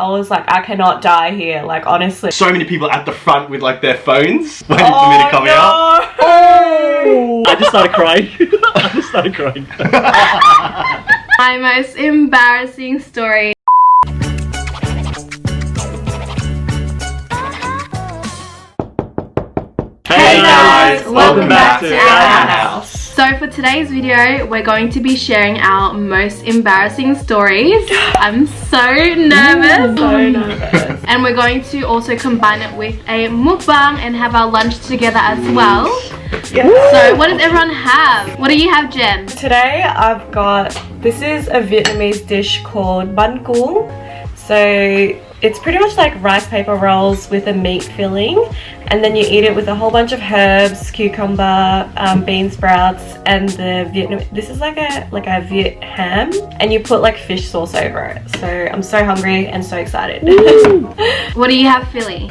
I was like, I cannot die here, like honestly. So many people at the front with like their phones waiting for me to come out. Oh! I just started crying. I just started crying. My most embarrassing story. Hey guys, welcome back to our house. So for today's video, we're going to be sharing our most embarrassing stories. I'm so nervous. So nervous. And we're going to also combine it with a mukbang and have our lunch together as well. Yeah. So what does everyone have? What do you have, Jen? Today I've got, this is a Vietnamese dish called banh cuong. So it's pretty much like rice paper rolls with a meat filling, and then you eat it with a whole bunch of herbs, cucumber, bean sprouts, and the Vietnam. This is like a Viet ham, and you put like fish sauce over it. So I'm so hungry and so excited. What do you have, Philly?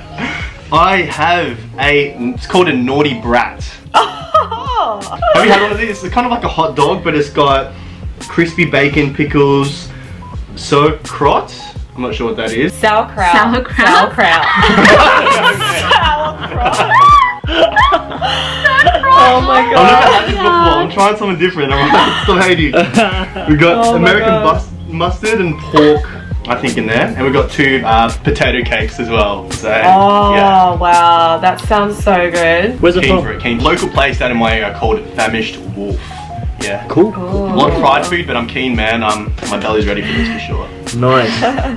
I have it's called a naughty brat. Oh. Have you had one of these? It's kind of like a hot dog, but it's got crispy bacon, pickles, sauerkraut. I'm not sure what that is. Sauerkraut. Sauerkraut. Sauerkraut. Oh my god. I've never had this before. I'm trying something different. I'm still hating. We've got American mustard and pork, I think, in there, and we've got 2 potato cakes as well. So yeah. Wow, that sounds so good. Where's it Keen from? for it. Keen. Local place down in my area called Famished Wolf. Yeah. Cool. A lot of fried food, but I'm keen, man. My belly's ready for this for sure. Nice.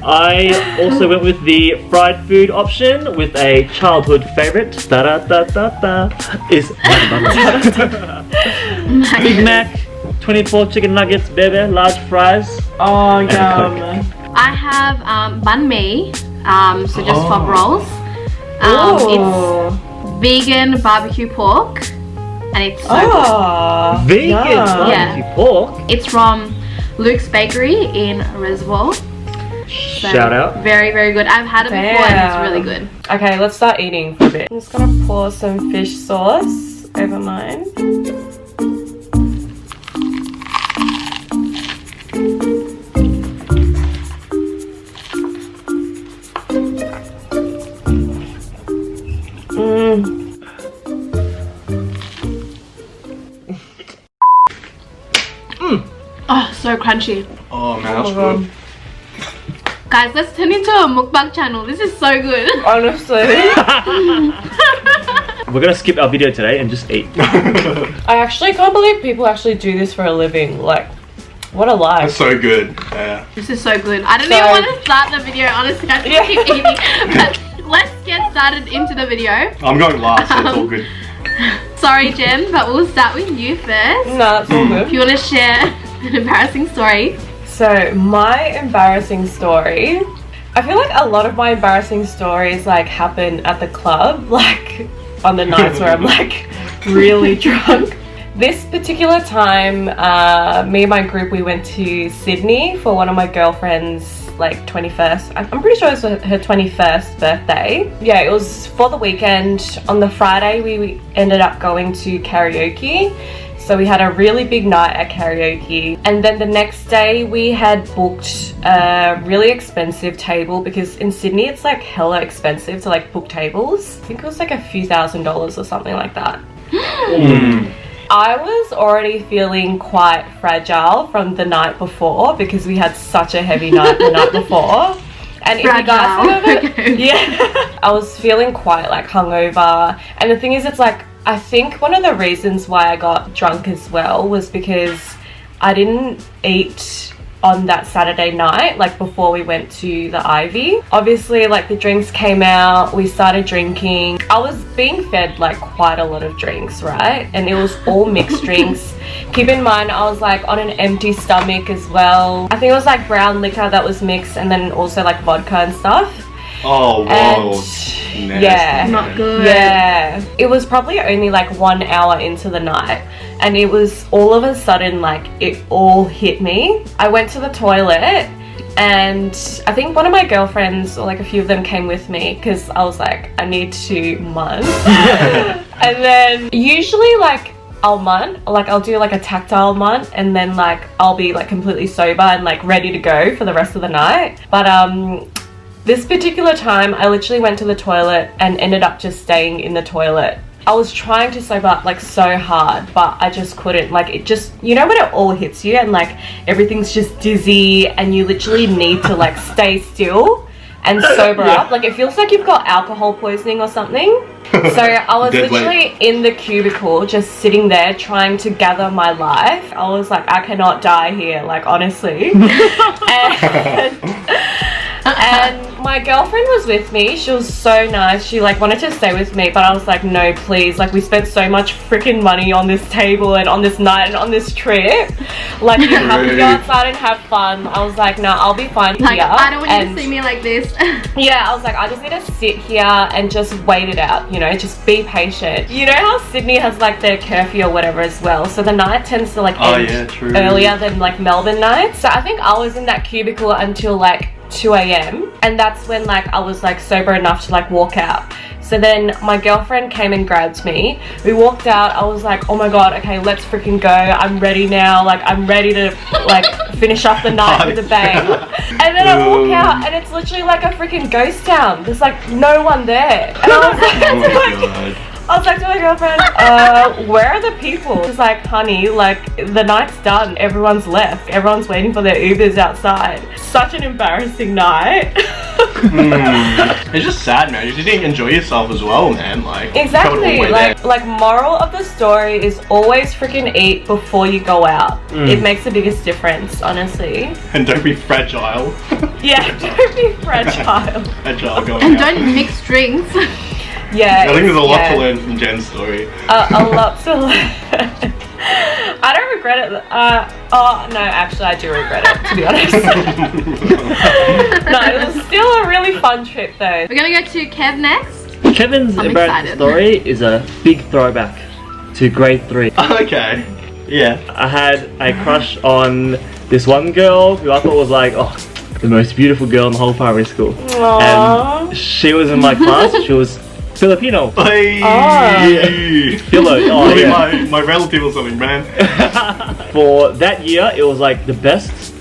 I also went with the fried food option with a childhood favorite. Da da da da da. Is Big Mac, 24 chicken nuggets, baby, large fries. Oh, yum. I have banh mi, so just pop rolls. It's vegan barbecue pork, and it's so good. Vegan yum. barbecue pork. It's from Luke's Bakery in Reservoir. Shout out. Very, very good. I've had it before and it's really good. Okay, let's start eating for a bit. I'm just gonna pour some fish sauce over mine. Oh, so crunchy. Oh man, that's good. Guys, let's turn into a mukbang channel. This is so good. Honestly. We're gonna skip our video today and just eat. I actually can't believe people actually do this for a living. Like, what a life. That's so good. Yeah. This is so good. I don't even want to start the video, honestly. I just keep eating. But let's get started into the video. I'm going last, so it's all good. Sorry, Jen, but we'll start with you first. No, it's all good. If you want to share an embarrassing story. So my embarrassing story, I feel like a lot of my embarrassing stories like happen at the club, like on the nights where I'm like really drunk. This particular time, me and my group, we went to Sydney for one of my girlfriend's like 21st, I'm pretty sure it was her 21st birthday. Yeah, it was for the weekend. On the Friday we ended up going to karaoke. So we had a really big night at karaoke, and then the next day we had booked a really expensive table, because in Sydney it's like hella expensive to like book tables. I think it was like a few $1,000s or something like that. I was already feeling quite fragile from the night before because we had such a heavy night the night before. And if you guys remember, yeah, I was feeling quite like hungover. And the thing is, it's like, I think one of the reasons why I got drunk as well was because I didn't eat on that Saturday night, like before we went to the Ivy. Obviously, like the drinks came out, we started drinking. I was being fed like quite a lot of drinks, right? And it was all mixed drinks. Keep in mind, I was like on an empty stomach as well. I think it was like brown liquor that was mixed, and then also like vodka and stuff. Oh, whoa. And yeah, not good. Yeah, it was probably only like 1 hour into the night, and it was all of a sudden like it all hit me. I went to the toilet, and I think one of my girlfriends, or like a few of them, came with me because I was like, I need to munt. And then usually like I'll munt, like I'll do like a tactile munt, and then like I'll be like completely sober and like ready to go for the rest of the night. But This particular time, I literally went to the toilet and ended up just staying in the toilet. I was trying to sober up like so hard, but I just couldn't. Like, it just, you know when it all hits you and like everything's just dizzy and you literally need to like stay still and sober up. Like, it feels like you've got alcohol poisoning or something. So I was literally in the cubicle just sitting there trying to gather my life. I was like, I cannot die here, like, honestly. And my girlfriend was with me. She was so nice. She like wanted to stay with me, but I was like, no, please. Like, we spent so much freaking money on this table and on this night and on this trip. Like, you have to go outside and have fun. I was like, no, I'll be fine like, here. I don't want you to see me like this. Yeah, I was like, I just need to sit here and just wait it out, you know, just be patient. You know how Sydney has like their curfew or whatever as well, so the night tends to like end earlier than like Melbourne nights. So I think I was in that cubicle until like 2 a.m. and that's when like I was like sober enough to like walk out. So then my girlfriend came and grabbed me. We walked out. I was like, oh my god, okay, let's freaking go. I'm ready now. Like, I'm ready to like finish off the night with a bang. And then I walk out and it's literally like a freaking ghost town. There's like no one there. And I was like, I was like to my girlfriend, where are the people? She's like, honey, like, the night's done. Everyone's left. Everyone's waiting for their Ubers outside. Such an embarrassing night. It's just sad, man. You just didn't enjoy yourself as well, man. Like, exactly. Like moral of the story is always freaking eat before you go out. It makes the biggest difference, honestly. And don't be fragile. Yeah, don't be fragile. Fragile going And out. don't mix drinks. Yeah, I think there's a lot to learn from Jen's story. A lot to learn. I don't regret it. Oh no, actually I do regret it, to be honest. No, it was still a really fun trip though. We're gonna go to Kev next. Kevin's embarrassing story is a big throwback to grade 3. Okay. Yeah. I had a crush on this one girl who I thought was like, oh, the most beautiful girl in the whole primary school. Aww. And she was in my class. She was Filipino. Hey. Filo. Oh, yeah. my relative or something, man. For that year, it was like the best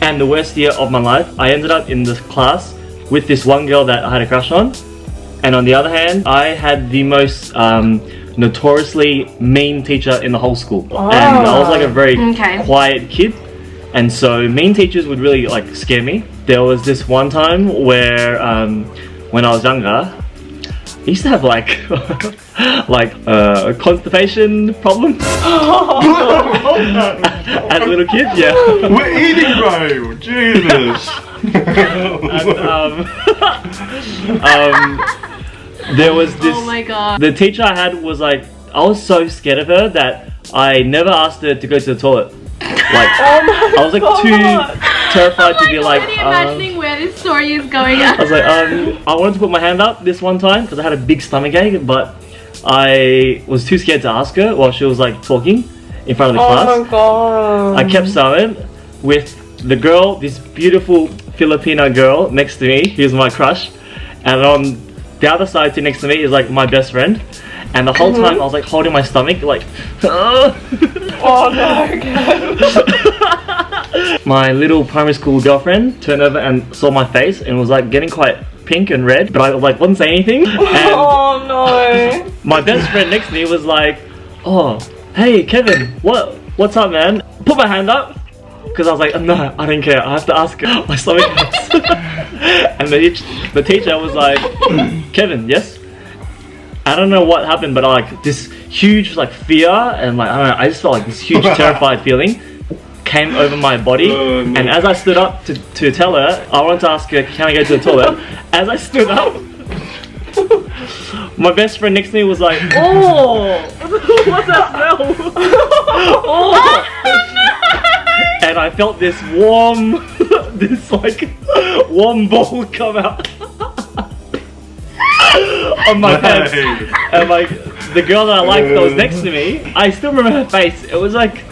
and the worst year of my life. I ended up in this class with this one girl that I had a crush on. And on the other hand, I had the most notoriously mean teacher in the whole school. And I was like a very quiet kid. And so mean teachers would really like scare me. There was this one time where when I was younger, I used to have like a constipation problem as a little kid. Yeah. We're eating, bro. Jesus. And there was this. Oh my god. The teacher I had was like, I was so scared of her that I never asked her to go to the toilet. Like, I was like too terrified to be like. I'm already imagining where this story is going at. I was like, I wanted to put my hand up this one time because I had a big stomach ache, but I was too scared to ask her while she was like talking in front of the class. Oh my god. I kept silent with the girl, this beautiful Filipino girl next to me, who's my crush, and on the other side to next to me is like my best friend. And the whole time I was like holding my stomach like Oh no, My little primary school girlfriend turned over and saw my face and was like getting quite pink and red, but I like wouldn't say anything. And oh no. my best friend next to me was like, oh, hey Kevin, what's up, man? Put my hand up, because I was like, no, I don't care, I have to ask her. My stomach hurts. And the teacher was like, Kevin, yes? I don't know what happened, but like this huge like fear and like, I don't know, I just felt like this huge terrified feeling came over my body. And as I stood up to tell her, I wanted to ask her, can I go to the toilet? As I stood up, my best friend next to me was like, oh, what's that smell? Oh. And I felt this warm, warm ball come out on my pants. And like the girl that I liked that was next to me, I still remember her face. It was like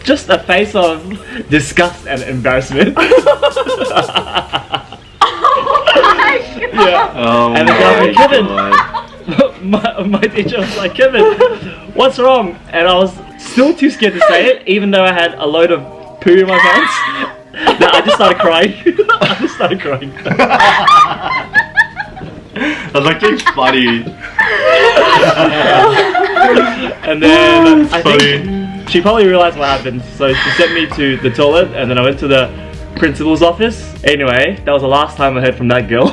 just a face of disgust and embarrassment. Yeah. Oh and the guy was like, Kevin, my teacher was like, Kevin, what's wrong? And I was still too scared to say it, even though I had a load of poo in my pants. I just started crying. I just started crying. That's actually funny. And then I think she probably realized what happened, so she sent me to the toilet, and then I went to the principal's office. Anyway, that was the last time I heard from that girl.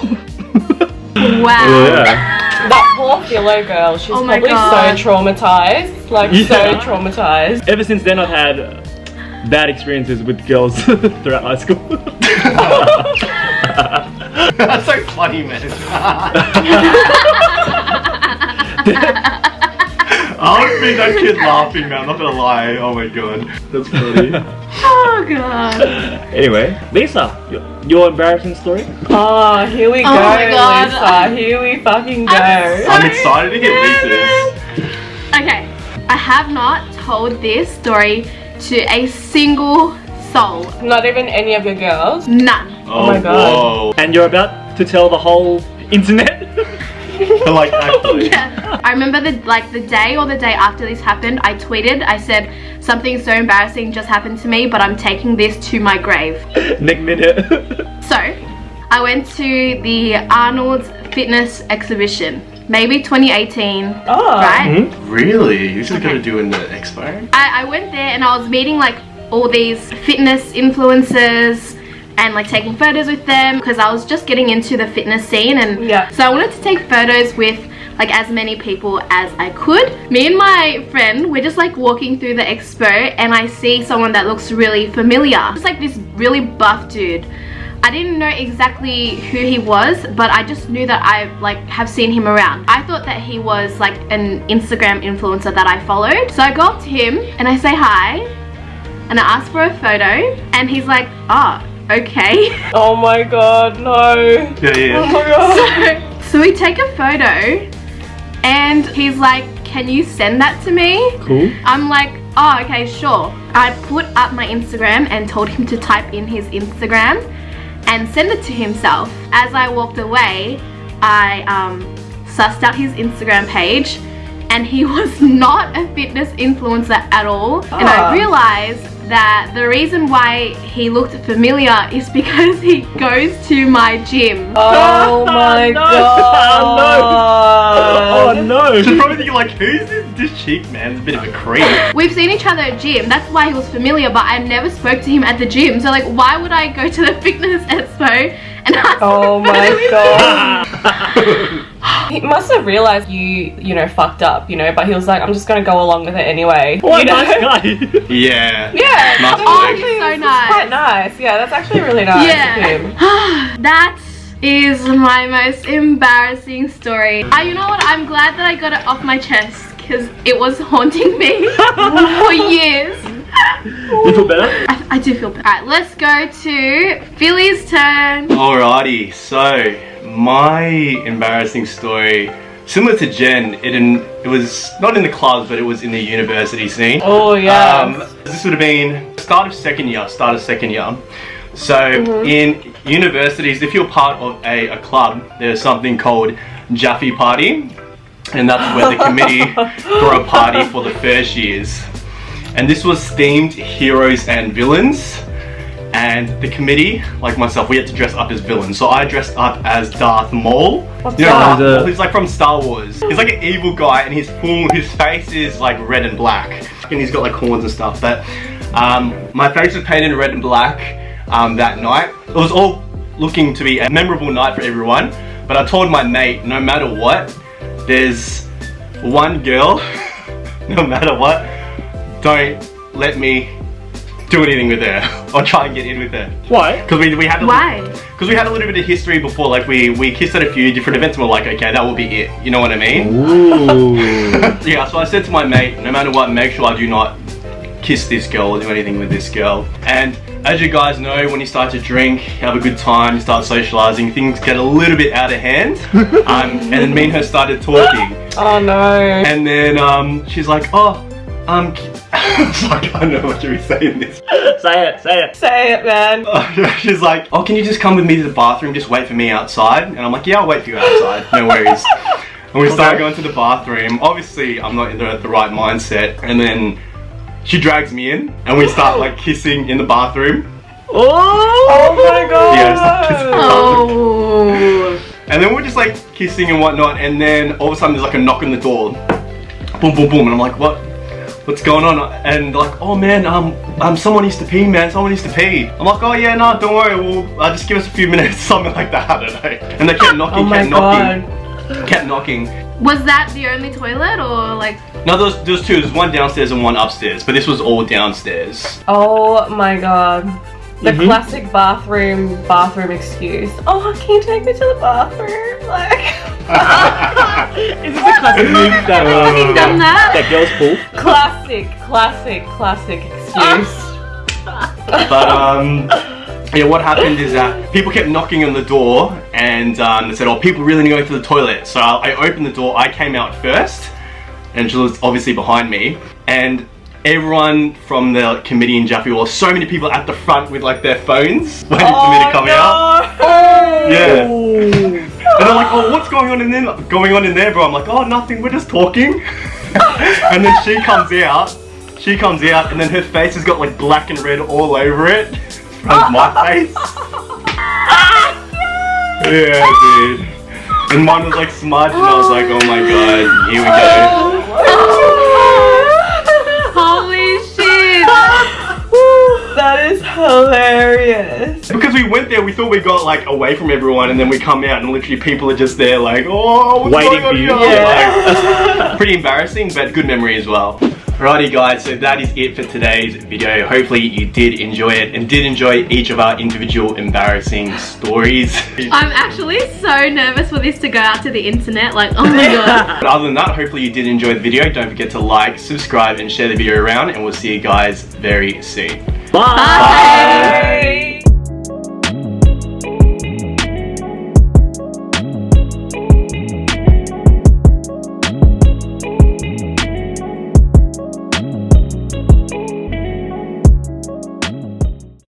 Wow. Yeah. That poor Philo girl, she's Oh my probably God. so traumatized. Like, so Yeah. traumatized. Ever since then, I've had bad experiences with girls throughout high school. That's so funny, man. I would be that kid laughing, man. I'm not gonna lie. Oh my god, that's funny. Oh god. Anyway, Lisa, your embarrassing story? Oh, here we go, my God. Lisa. Here we fucking go. I'm so- I'm excited to hear Lisa's. Okay, I have not told this story to a single soul. Not even any of your girls. None. Oh my God. Whoa. And you're about to tell the whole internet? Like, actually. Yeah. I remember the day or the day after this happened, I tweeted, I said, something so embarrassing just happened to me, but I'm taking this to my grave. Next minute. So, I went to the Arnold's fitness exhibition, maybe 2018, Oh. right? Really? This is gonna do in the expo? I went there and I was meeting like all these fitness influencers and like taking photos with them because I was just getting into the fitness scene, and Yeah. so I wanted to take photos with like as many people as I could. Me and my friend, we're just like walking through the expo and I see someone that looks really familiar. It's like this really buff dude. I didn't know exactly who he was, but I just knew that I like have seen him around. I thought that he was like an Instagram influencer that I followed. So I go up to him and I say hi and I ask for a photo and he's like, oh, okay. Oh my God, no. Yeah, Oh yeah. my God. So we take a photo and he's like, can you send that to me? Cool. I'm like, oh, okay, sure. I put up my Instagram and told him to type in his Instagram and send it to himself. As I walked away, I sussed out his Instagram page and he was not a fitness influencer at all. And I realized that the reason why he looked familiar is because he goes to my gym. Oh my No. God. Oh no. She's probably thinking like, who's this cheek, man? It's a bit of a creep. We've seen each other at gym, that's why he was familiar, but I never spoke to him at the gym. So like, why would I go to the fitness expo and ask Oh for a my photo with him? God. He must have realized you know, fucked up, you know, but he was like, I'm just gonna go along with it anyway. What you a know? nice guy. Yeah. Yeah, Nice that's work. actually So that's nice. quite nice. Yeah, that's actually really nice of him. Yeah. That is my most embarrassing story. You know what? I'm glad that I got it off my chest because it was haunting me for years. You feel better? I do feel bad. Alright, let's go to Philly's turn. Alrighty, so my embarrassing story, similar to Jen, it was not in the clubs, but it was in the university scene. Oh yeah. This would have been start of second year. So in universities, if you're part of a club, there's something called Jaffe Party, and that's where the committee throw a party for the first years. And this was themed heroes and villains. And the committee, like myself, we had to dress up as villains. So I dressed up as Darth Maul. What's You know that? Darth Maul? He's like from Star Wars. He's like an evil guy, and his face is like red and black, and he's got like horns and stuff. But my face was painted red and black that night. It was all looking to be a memorable night for everyone. But I told my mate, no matter what, there's one girl, no matter what, don't let me do anything with her or try and get in with her. Why? Because we had Why? because we had a little bit of history before. Like we kissed at a few different events, and we're like, okay, that will be it. You know what I mean? Ooh. Yeah. So I said to my mate, no matter what, make sure I do not kiss this girl or do anything with this girl. And as you guys know, when you start to drink, have a good time, you start socializing, things get a little bit out of hand. And then me and her started talking. Oh no. And then she's like, oh, sorry, I don't know what to be saying this. Say it, say it. Say it, man. She's like, oh, can you just come with me to the bathroom, just wait for me outside? And I'm like, yeah, I'll wait for you outside, no worries. And we start going to the bathroom. Obviously, I'm not in the right mindset. And then she drags me in and we start like kissing in the bathroom. Oh my god! Yes. Oh. And then we're just like kissing and whatnot, and then all of a sudden there's like a knock on the door. Boom, boom, boom, and I'm like, what's going on? And they're like, oh man, someone needs to pee, man, someone needs to pee. I'm like, oh yeah, no, don't worry, well, just give us a few minutes, something like that, I don't know. And they kept knocking, kept knocking. Was that the only toilet or like? No, there was two, there's one downstairs and one upstairs, but this was all downstairs. Oh my god. The classic bathroom excuse. Oh, can you take me to the bathroom? Like, Is this a classic move that Having done that? that girls pull? classic excuse. But yeah, what happened is that people kept knocking on the door, and they said, oh, people really need to go to the toilet. So I opened the door, I came out first, and she was obviously behind me, and everyone from the committee in Jaffe, well, so many people at the front with like their phones waiting for me to come out. Yeah. And they're like, oh, what's going on in there, bro? I'm like, oh, nothing, we're just talking. And then she comes out, and then her face has got like black and red all over it from my face. Yeah, dude. And mine was like smudged, and I was like, oh my god, here we go. Holy shit! That is hilarious. Because we went there, we thought we got like away from everyone, and then we come out and literally people are just there like, oh, what's Waiting going on for you. here? Yeah. Like, pretty embarrassing, but good memory as well. Alrighty guys, so that is it for today's video. Hopefully you did enjoy it and did enjoy each of our individual embarrassing stories. I'm actually so nervous for this to go out to the internet, like, oh my god. But other than that, hopefully you did enjoy the video. Don't forget to like, subscribe and share the video around, and we'll see you guys very soon. Bye. Bye.